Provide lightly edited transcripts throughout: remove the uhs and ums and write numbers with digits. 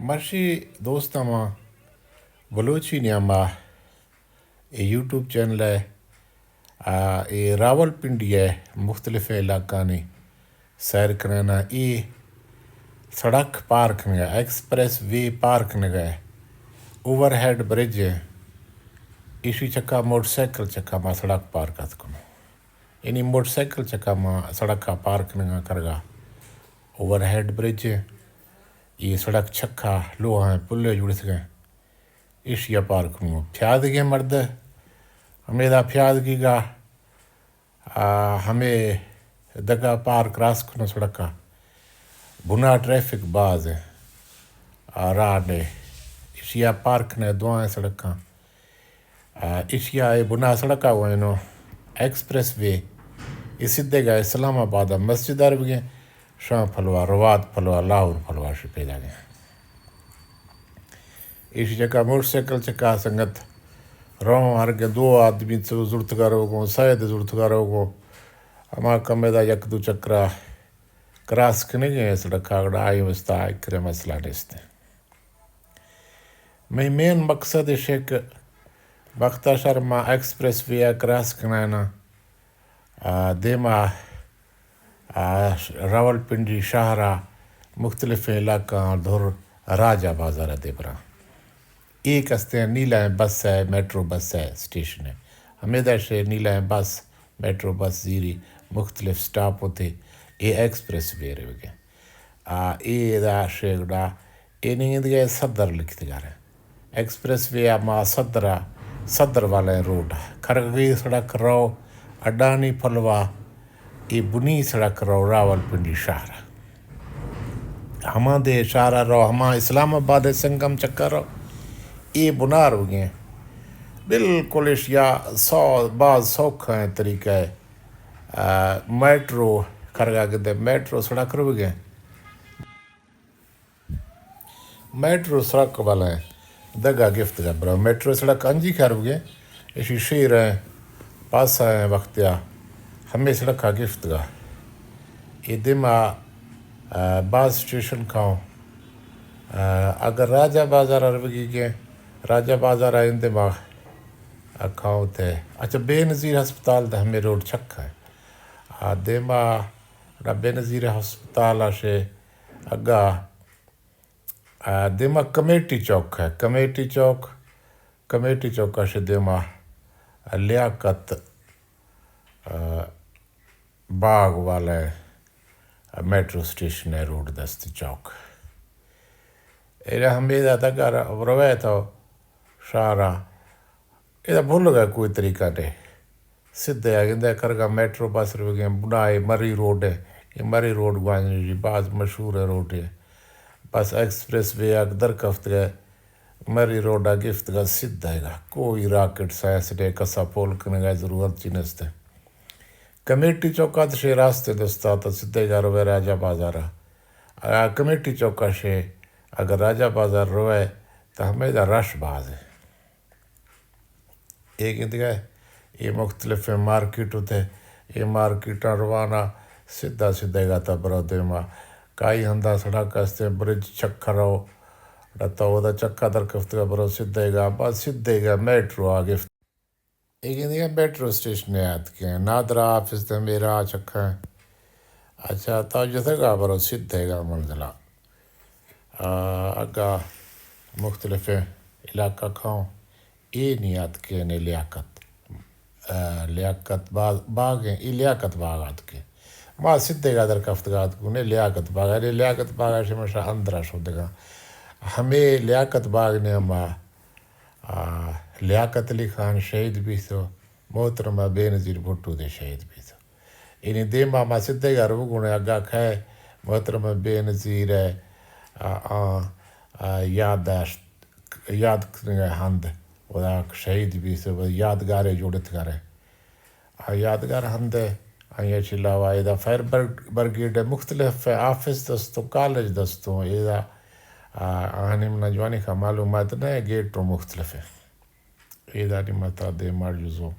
مرشی دوستاں ماں بلوچی نیاما یہ یوٹیوب چینل ہے یہ راول پنڈی ہے مختلف علاقہ نے سیر کرنا یہ سڑک park نگا express way park نگا over head برج ہے اسی چکا موٹر سائیکل چکا ماں سڑک پارک آت کنو یعنی موٹر سائیکل چکا ماں سڑک کا پارک نگا کرگا اوور ہیڈ برج ہے یہ سڑک چکا لوہا ہے پلے جڑت گئے ایشیا پارک نو پیاد گئے مرد ہمیں دا پیاد کی گا ہمیں دگا پار کراس کرنا سڑکا بنا ٹریفک باز ہے راہ نے ایشیا پارک نے دعائیں سڑکاں ایشیا بنا سڑکا ہوئے نو ایکسپریس وے یہ سدھے گئے اسلام آباد مسجد عرب گئے شاہ پھلوا روات پھلوا لاہور پھلوا شپیدا گئے اسی جگہ موٹر سائیکل چکا سنگت رو ہر کے دو آدمی ضرورت کرو گو شاید ضرورت کرو گو ہما کمے دا یک دو چکرا کراس کنے گئے سڑک آگڑ آئی وستا آئی کرے مسئلہ نیستے میں مین مقصد ہے کہ بختہ شرما ایکسپریس وے کراس کنائنا دیما راول پنڈی شاہراہ مختلف علاقہ دھر راجہ بازار دیبرا ایک ہستے نیلا ہے بس ہے میٹرو بس ہے اسٹیشن ہے ہمیدہ سے نیلا ہے بس میٹرو بس زیری مختلف سٹاپ ہوتے یہ ایکسپریس وے رہے گئے یہ دا شیگڑا یہ نہیں گئے صدر لکھتے گا رہے ایکسپریس وے ماں صدر والا روڈ کھرگی سڑک رو اڈانی پھلوا یہ بنی سڑک رو راول پنڈی شاہراہ ہما دے شاہراہ رو ہما اسلام آباد سنگم چکر رو یہ بنا رو گئے بالکل اشیا بعض سوکھا ہے طریقہ ہے میٹرو کھرگا کے میٹرو سڑک رو گئے میٹرو سڑک والا ہے دگا گفت کا برا میٹرو سڑک انجی کھر گئے اسی شیر ہیں پاسا ہیں وقتیا ہمیں سڑک کا گفت کا یہ دما بعض اسٹیشن کھاؤں اگر راجہ بازار عربگی کے راجہ بازار آئیں دماغ کھاؤں تھے اچھا بے نظیر ہسپتال دا ہمیں روڈ چھکا ہے دیما بے نظیر ہسپتال سے اگا دیما کمیٹی چوک ہے کمیٹی چوک سے دیما لیاقت باغ والا میٹرو اسٹیشن ہے روڈ دست چوک ہمیں دگا روایت تھا شاہراہ یہ بھول گیا کوئی طریقہ نے سدھے آگے کرگا میٹرو بس رو گئے بنائے مری روڈ ہے یہ مری روڈ گوانجی جی بعض مشہور ہے روڈ ہے بس ایکسپریس وے آگ درکفت گئے مری روڈ آ گفت گا سدھا گا کوئی راکٹ سائنس نے کسا پول کرنے گا ضرورت چی نستے کمیٹی چوکا سے راستے دستا تو سدھے گا روے راجہ بازارہ کمیٹی چوکا سے اگر راجہ بازار روے تو ہمیں دا رش باز ہے ایک گئے یہ مختلف مارکیٹ ہوتے یہ مارکیٹاں روانہ سدھا گا تا برو دیما کائی ہندا سڑک ہستے برج چکا رو رتا ہو دا چکا درکفت کا برو سدھے گا بس سدھے گا میٹرو آگے ایک میٹرو اسٹیشن یاد کے نادرا آفس تے میرا چکا ہے اچھا تا جتے گا برو سدھے گا منزلہ اگا مختلف علاقہ کھاؤں یہ نہیں یاد کے نے لیاقت باغ ہیں یہ لیاقت باغات کے ماں سدھے گا درکفت گات کو نے لیاقت باغ ہے لیاقت باغ سے مشا اندرا شد گا ہمیں لیاقت باغ نے ماں لیاقت علی خان شہید بھی تو محترمہ بے نظیر بھٹو دے شہید بھی تو انہیں دے ماما سدھے گا رو گنے اگا کھائے محترمہ بے نظیر ہے یاد کرنے ہند ودا شہید بھی سے یادگارے جوڑت کرے یادگار ہند آئیں علاوہ یہ فائر برگیڈ مختلف آفس دستوں کالج دستوں یہ آہنم نجوانی کا معلومات نہ گیٹ تو مختلف ہے یہ دانی متا دے مارجوزوں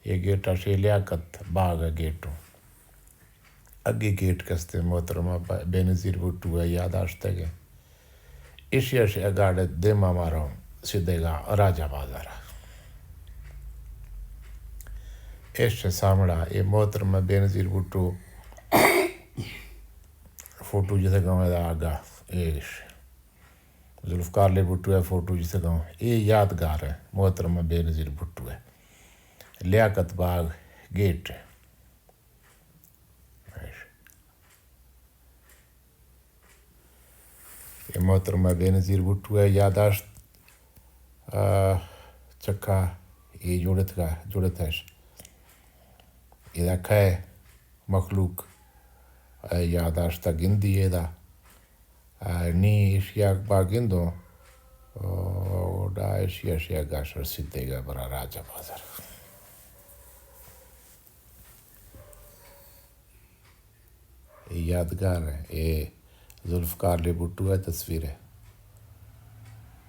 یہ گیٹ سے لیاقت باغ گیٹوں اگے گیٹ کستے محترمہ بے نظیر بھٹو ہے یاد آشتے گئے ایشیا سے اگاڑے دیما ماروں سیدھے گا راجہ بازارہ ایش سامڑا یہ محترمہ بے نظیر بھٹو فوٹو جیسے گاؤں دا آگا ایش ذوالفقار علی بھٹو ہے فوٹو جیسے گاؤں یہ یادگار ہے محترمہ بے نظیر بھٹو ہے لیاقت باغ گیٹ ہے یہ محترمہ بے نظیر بھٹو ہے یاداشت چکا یہ جوڑت ہے یہ رکھا ہے مخلوق یاداشتہ گندی یہ دا نی ایشیا با گندو دا ایشیا گاشر سیدھے گا برا راجہ بازار یہ یادگار ہے یہ ذوالفقار علی بھٹو ہے تصویر ہے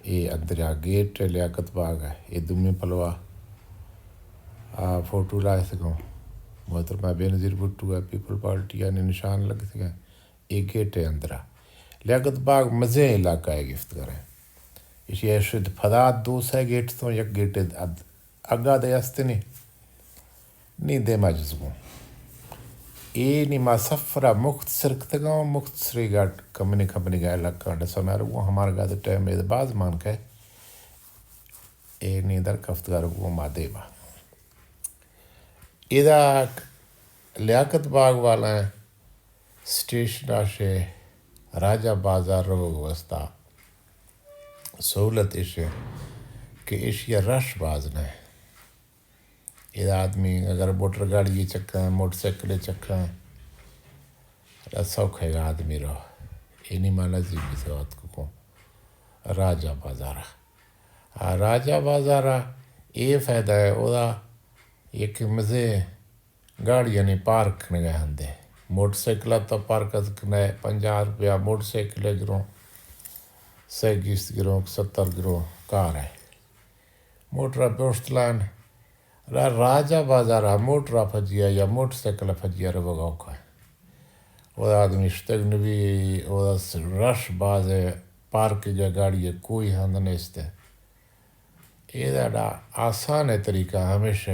یہ اندریا گیٹ ہے لیاقت باغ ہے یہ دمی پلوا فوٹو لائے سکوں محترمہ بے نظیر بھٹو ہے پیپل پارٹی یعنی نشان لگ سکیں یہ گیٹ ہے اندرا لیاقت باغ مزے علاقہ ہے گفت کریں اس یہ شد فداد دوسرے گیٹ تو یک گیٹ اگا دے استے نہیں دے مجزگوں یہ نہیں ما سفرہ مختصر کتگاؤں مختصری گاٹ کمنی گا علاقہ ڈسا میں رہو ہمارا گا دے ٹائم میں باز مان کے یہ نہیں در کفتگار رہو ما دے با یہ لیاقت باغ والا ہے سٹیشن سے راجہ بازار رو وستا سہولت اسے کہ ایشیا رش باز نہ ہے یہ آدمی اگر موٹر گاڑی چکا موٹر سائیکل چکا سوکھ ہے آدمی رو یہ نہیں مانا زیبی سے بات کو راجہ بازارہ یہ فائدہ ہے وہ ایک مزے گاڑی یعنی پارک نگہ ہندے موٹر سائیکل تو پارک کرنا ہے 50 روپیہ موٹر سائیکل گروں 20 گروں 70 گروں کار ہے موٹر پوسٹ لائن راجہ بازارہ موٹر پھجیا یا موٹر سائیکل پھجیا رو گاؤں کا ہے وہ آدمی اشتگن بھی وہ رش باز ہے پارک جا گاڑی ہے کوئی ہند نہیں استے یہ دا آسان ہے طریقہ ہمیشہ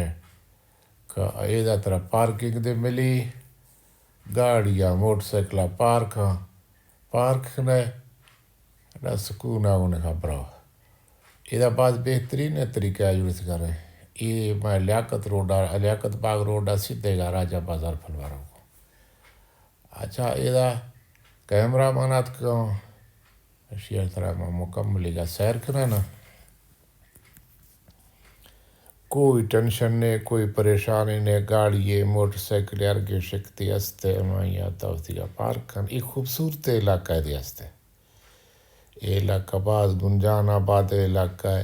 کہ یہ طرح پارکنگ دے ملی گاڑی یا موٹر سائیکل پارک نے سکون آنے کا برا یہ بعض بہترین طریقہ یوز کریں یہ میں لیاقت باغ روڈا سیدھے گا راجہ بازار پھلواروں کو اچھا یہ کیمرہ مانات کو شیئر طرح میں مکملی گا سیر کرنا نا کوئی ٹینشن نہیں کوئی پریشانی نہیں گاڑی موٹر سائیکل ارگے شکتی ہستے میں آتا ہوتی گا پارک کن یہ خوبصورت علاقہ ہے دی ہستے یہ علاقہ بعض گنجان آباد علاقہ ہے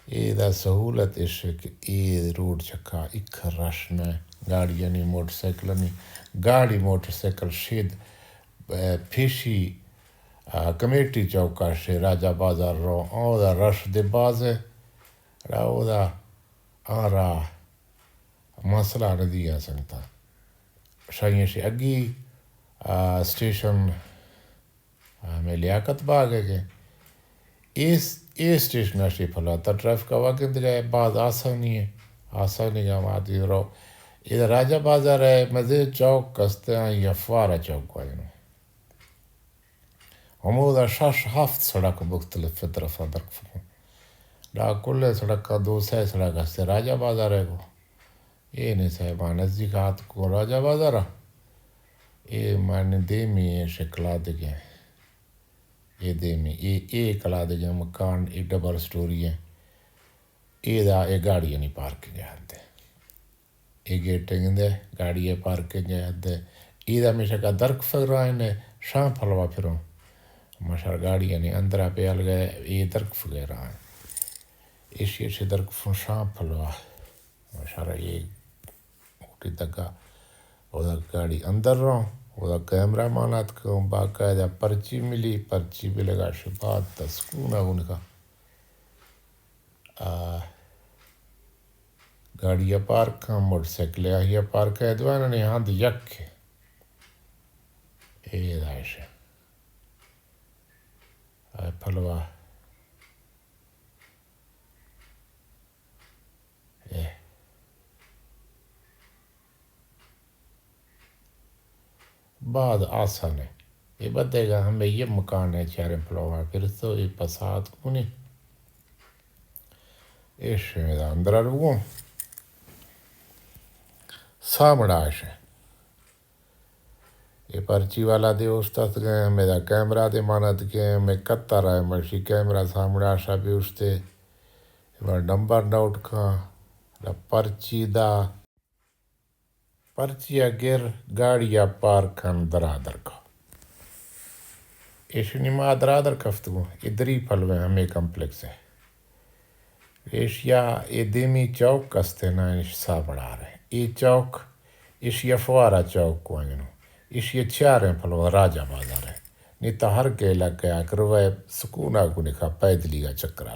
یہ دا سہولت اس کہ یہ روڈ چکا ایک رش نہ گاڑی نہیں موٹر سائیکل نہیں گاڑی موٹر سائیکل شید پھیشی کمیٹی چوکا سے راجہ بازار رو او دا رش دے باز ہے او دا آرا مسئلہ ندی آ سکتا شاید سے اگی اسٹیشن میں لیاقت باغ ہے کہ یہ اسٹیشن سے پھلا تا ٹریفک واقع جائے بعض آسانی کا مادی رو ادھر راجہ بازار ہے مزید چوک کستے ہیں یا فوارہ چوک ہے ہمودہ شش ہفت سڑک مختلف طرف درک کل سڑک کا 2 سڑک ہستے راجہ بازار ہے کو یہ نہیں صاحبہ نزدیک ہاتھ کو راجہ بازار یہ معنی دیمی ہے شکلا دگے یہ دیمی یہ کلا دگے مکان یہ ڈبل سٹوری ہے یہ گاڑی نہیں پارکنگ ہے ہندے یہ گیٹنگ دے گاڑی ہے پارکنگ ہے ہندے یہ ہمیشہ کا درک فگرائن ہے شام پھلوا پھروں مشہور گاڑی نہیں اندرہ پیال گئے یہ درک فگر رہا ہے ایشیا سے درک شام پھلوا مشہور یہ موٹی تکا وہ گاڑی اندر رہوں وہ کیمرہ مانات کو باقاعدہ پرچی ملی پرچی بھی لگا شبات تسکون ہے ان کا گاڑی پارک موٹر سائیکل یا پارک ہے دوانہ نہیں ہاں دی یک ہے یہ دائش ہے پھلوا بعد آسان ہے یہ بتے گا ہمیں یہ مکان ہے چارے پھلوا پھر تو یہ پسات کو نہیں ایش اندر رگوں سامڑاش ہے یہ پرچی والا دے استاد گئے میرا کیمرہ دے مانت گئے میں کتا رہا ہے مرشی کیمرہ سامڑاشا بھی استے نمبر نوٹ کا پرچی دا پرچی گر گاڑیا پارک درادر کا ایشنی ما درادر کفتگو ادری پھلوے ہمیں کمپلیکس ہے ایشیا یہ دیمی چوک کستے نا سا بڑھا رہے یہ چوک ایشیا فوارا چوک کو آنجنو ایشیا چاریں پھلو راجہ بازار ہے نہیں تو ہر کے علاقے آکر وہ سکون آگو نکھا پیدلی کا چکرہ